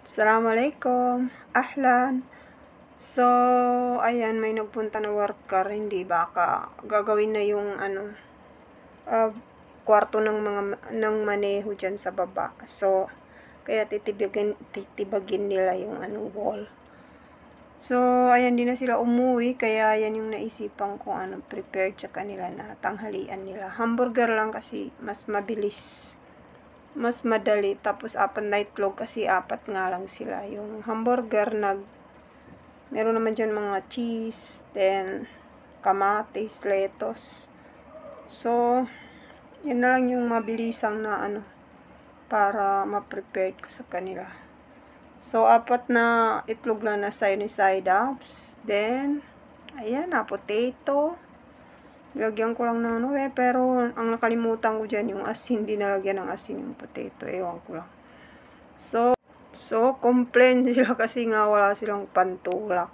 Assalamualaikum. Ahlan. So, ayan, may nagpunta na worker, hindi baka gagawin na yung uh, kwarto ng maneho dyan sa baba. So, kaya titibagin nila yung wall. So, ayan, di na sila umuwi, kaya yan yung naisipan ko prepared sa kanila na tanghalian nila. Hamburger lang kasi mas mabilis. Mas madali, tapos 4 na itlog kasi 4 nga lang sila. Yung hamburger, meron naman dyan mga cheese, then kamatis, lettuce. So, yun na lang yung mabilisang na para ma-prepare ko sa kanila. So, 4 na itlog lang na side ups. Then, ayan na, potato. Lagyan ko lang ng pero ang nakalimutan ko dyan yung asin, di nalagyan ng asin yung potato, ewan ko lang. So complain sila kasi nga wala silang pantulak.